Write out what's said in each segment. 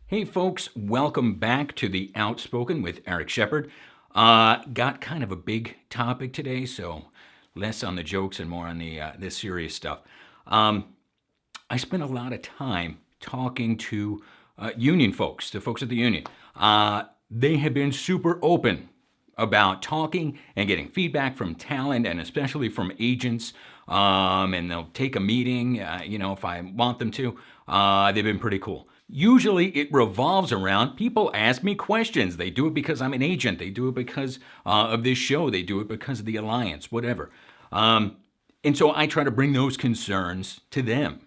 Hey folks, welcome back to The Outspoken with Eric Shepard. Got kind of a big topic today, so less on the jokes and more on the serious stuff. I spent a lot of time talking to union folks, the folks at the union. They have been super open about talking and getting feedback from talent and especially from agents. And they'll take a meeting, if I want them to. They've been pretty cool. Usually it revolves around people ask me questions. They do it because I'm an agent. They do it because of this show. They do it because of the alliance, whatever. And so I try to bring those concerns to them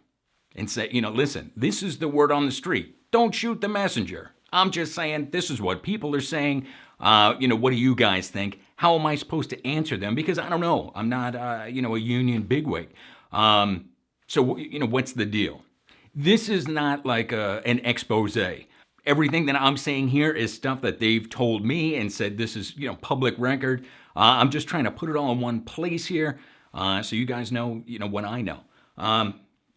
and say, listen, this is the word on the street. Don't shoot the messenger. I'm just saying this is what people are saying. What do you guys think? How am I supposed to answer them? Because I don't know. I'm not, a union bigwig. So what's the deal? This is not like an expose. Everything that I'm saying here is stuff that they've told me and said this is, public record. I'm just trying to put it all in one place here so you guys know, what I know.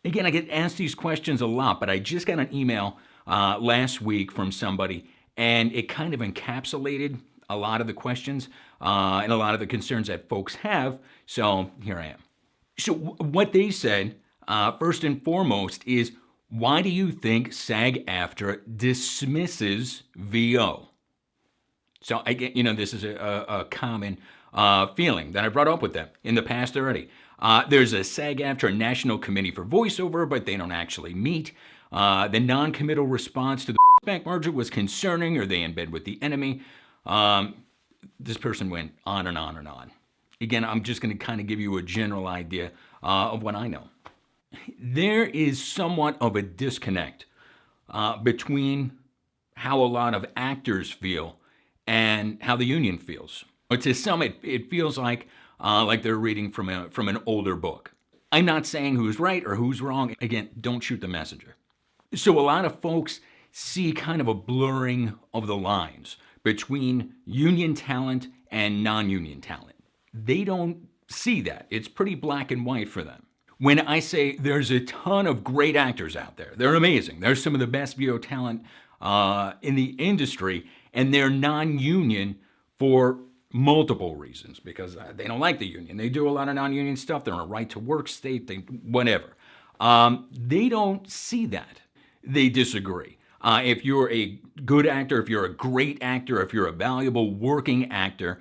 Again, I get asked these questions a lot, but I just got an email last week from somebody, and it kind of encapsulated a lot of the questions and a lot of the concerns that folks have. So here I am. So what they said, first and foremost, is why do you think SAG-AFTRA dismisses VO? So I get, this is a common feeling that I brought up with them in the past already. There's a SAG-AFTRA National Committee for Voiceover, but they don't actually meet. The non-committal response to the bank merger was concerning. Are they in bed with the enemy? This person went on and on and on. Again, I'm just going to kind of give you a general idea of what I know. There is somewhat of a disconnect between how a lot of actors feel and how the union feels. To some, it feels like they're reading from an older book. I'm not saying who's right or who's wrong. Again, don't shoot the messenger. So a lot of folks see kind of a blurring of the lines between union talent and non-union talent. They don't see that. It's pretty black and white for them. When I say there's a ton of great actors out there, they're amazing. They're some of the best VO talent in the industry, and they're non-union for multiple reasons because they don't like the union. They do a lot of non-union stuff. They're in a right-to-work state, whatever. They don't see that. They disagree. If you're a good actor, if you're a great actor, if you're a valuable working actor,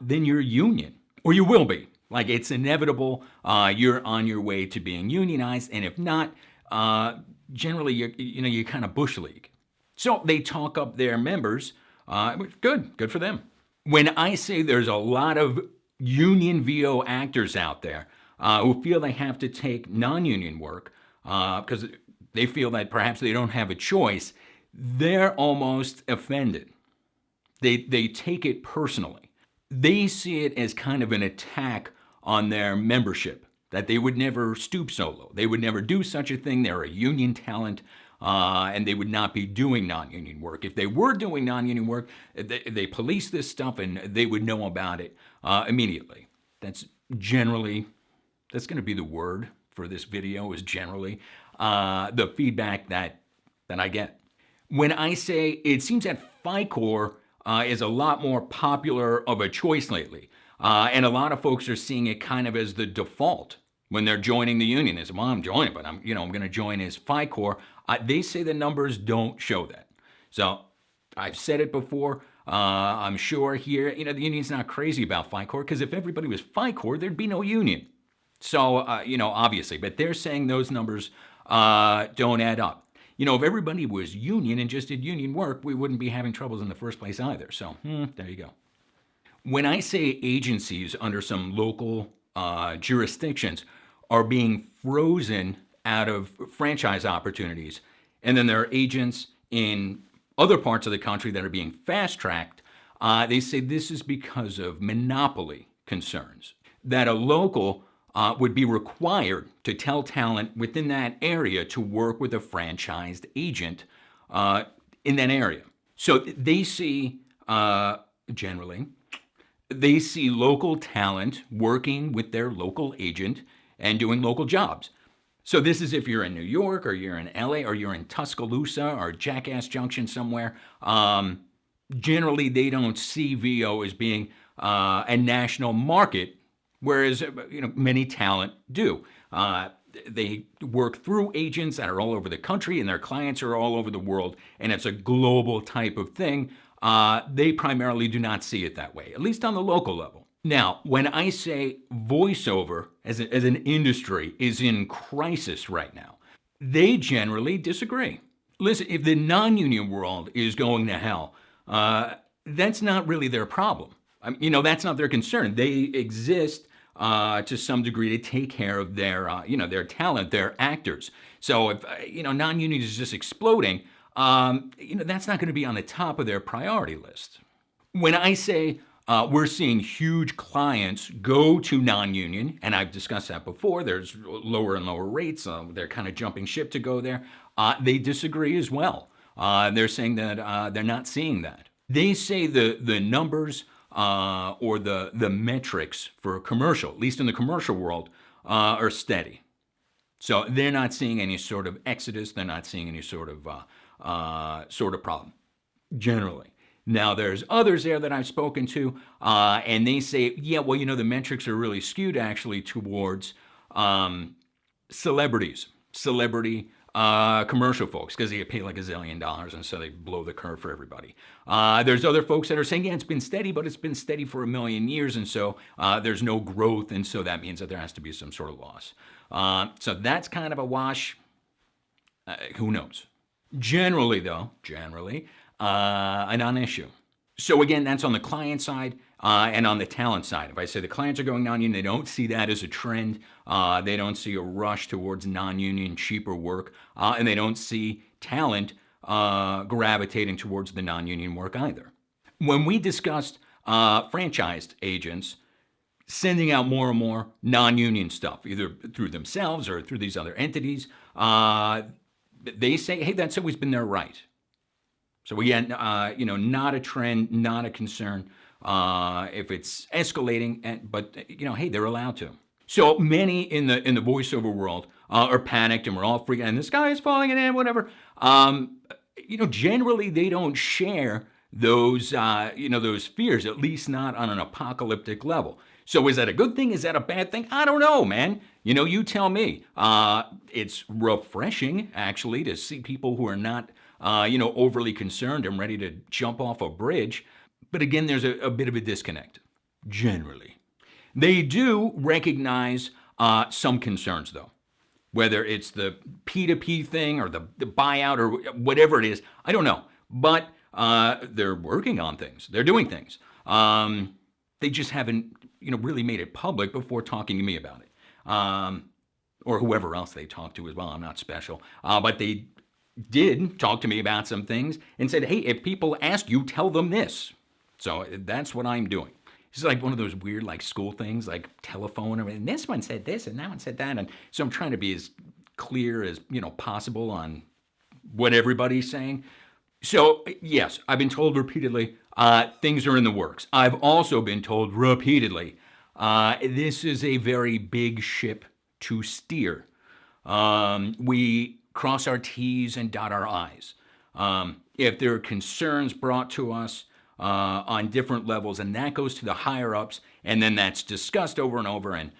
then you're union, or you will be. Like, it's inevitable. You're on your way to being unionized, and if not, generally you're kind of bush league. So they talk up their members. Good for them. When I say there's a lot of union VO actors out there who feel they have to take non-union work because they feel that perhaps they don't have a choice, they're almost offended. They take it personally. They see it as kind of an attack on their membership, that they would never stoop so low. They would never do such a thing. They're a union talent, and they would not be doing non-union work. If they were doing non-union work, they police this stuff, and they would know about it immediately. That's going to be the word for this video, is generally the feedback that I get. When I say it seems that FICOR is a lot more popular of a choice lately. And a lot of folks are seeing it kind of as the default when they're joining the union. They say, well, I'm joining, but I'm going to join as FICOR. They say the numbers don't show that. So I've said it before. I'm sure here, the union's not crazy about FICOR because if everybody was FICOR, there'd be no union. So, obviously, but they're saying those numbers don't add up. If everybody was union and just did union work, we wouldn't be having troubles in the first place either. So there you go. When I say agencies under some local jurisdictions are being frozen out of franchise opportunities, and then there are agents in other parts of the country that are being fast-tracked, they say this is because of monopoly concerns, that a local would be required to tell talent within that area to work with a franchised agent in that area. So they see, generally, They see local talent working with their local agent and doing local jobs. So this is if you're in New York or you're in LA or you're in Tuscaloosa or Jackass Junction somewhere. Generally, they don't see VO as being a national market, whereas many talent do. They work through agents that are all over the country, and their clients are all over the world, and it's a global type of thing. They primarily do not see it that way, at least on the local level. Now, when I say voiceover as an industry is in crisis right now, they generally disagree. Listen, if the non-union world is going to hell, that's not really their problem. That's not their concern. They exist to some degree to take care of their talent, their actors. So if non-union is just exploding, that's not going to be on the top of their priority list. When I say we're seeing huge clients go to non-union, and I've discussed that before, there's lower and lower rates, they're kind of jumping ship to go there, they disagree as well. They're saying that they're not seeing that. They say the numbers or the metrics for commercial, at least in the commercial world, are steady. So they're not seeing any sort of exodus, they're not seeing any sort of problem, generally. Now, there's others there that I've spoken to, and they say, yeah, well, the metrics are really skewed actually towards celebrity commercial folks, because they get paid like $1 zillion, and so they blow the curve for everybody. There's other folks that are saying, yeah, it's been steady, but it's been steady for 1,000,000 years, and so there's no growth, and so that means that there has to be some sort of loss. So that's kind of a wash. Who knows? Generally, a non-issue. So again, that's on the client side and on the talent side. If I say the clients are going non-union, they don't see that as a trend. They don't see a rush towards non-union, cheaper work, and they don't see talent gravitating towards the non-union work either. When we discussed franchised agents sending out more and more non-union stuff, either through themselves or through these other entities, they say, hey, that's always been their right. So again, not a trend, not a concern if it's escalating, but hey, they're allowed to. So many in the voiceover world are panicked, and we're all freaking, and the sky is falling and whatever. Generally they don't share those those fears, at least not on an apocalyptic level. So is that a good thing? Is that a bad thing? I don't know, man. You tell me. It's refreshing actually to see people who are not overly concerned and ready to jump off a bridge. But again, there's a bit of a disconnect, generally. They do recognize some concerns, though. Whether it's the P2P thing or the buyout or whatever it is, I don't know. But they're working on things. They're doing things. They just haven't, really made it public before talking to me about it. Or whoever else they talk to as well. I'm not special. But they did talk to me about some things and said, hey, if people ask you, tell them this. So that's what I'm doing. It's like one of those weird school things, like telephone, and this one said this and that one said that. And so I'm trying to be as clear as possible on what everybody's saying. So yes, I've been told repeatedly things are in the works. I've also been told repeatedly this is a very big ship to steer. We cross our T's and dot our I's. If there are concerns brought to us on different levels, and that goes to the higher ups, and then that's discussed over and over and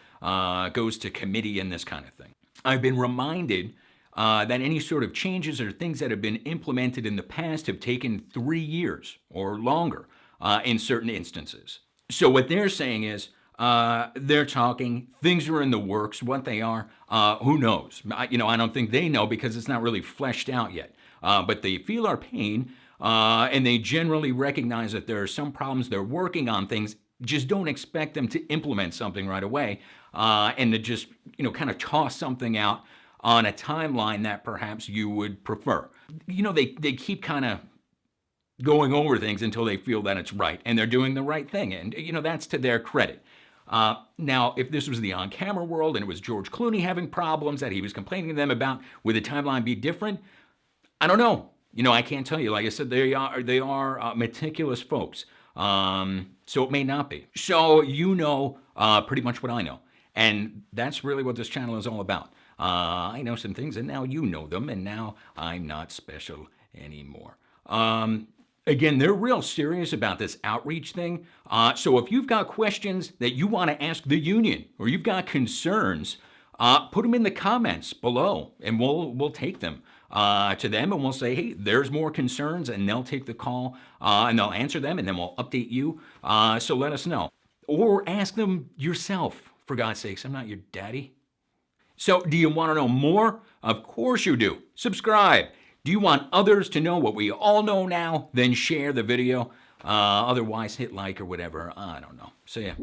goes to committee and this kind of thing. I've been reminded that any sort of changes or things that have been implemented in the past have taken 3 years or longer in certain instances. So what they're saying is, they're talking, things are in the works, what they are, who knows? I don't think they know because it's not really fleshed out yet. But they feel our pain, and they generally recognize that there are some problems. They're working on things. Just don't expect them to implement something right away, and to just, kind of toss something out on a timeline that perhaps you would prefer. They keep kind of going over things until they feel that it's right, and they're doing the right thing, and, that's to their credit. Now, if this was the on-camera world and it was George Clooney having problems that he was complaining to them about, would the timeline be different? I don't know. I can't tell you. Like I said, they are meticulous folks. So So it may not be. So you know pretty much what I know. And that's really what this channel is all about. I know some things, and now you know them, and now I'm not special anymore. Again, they're real serious about this outreach thing. So if you've got questions that you want to ask the union, or you've got concerns, put them in the comments below, and we'll take them to them, and we'll say, hey, there's more concerns, and they'll take the call, and they'll answer them, and then we'll update you. So let us know. Or ask them yourself, for God's sakes. I'm not your daddy. So do you want to know more? Of course you do. Subscribe. Do you want others to know what we all know now? Then share the video. Otherwise, hit like or whatever. I don't know. See ya.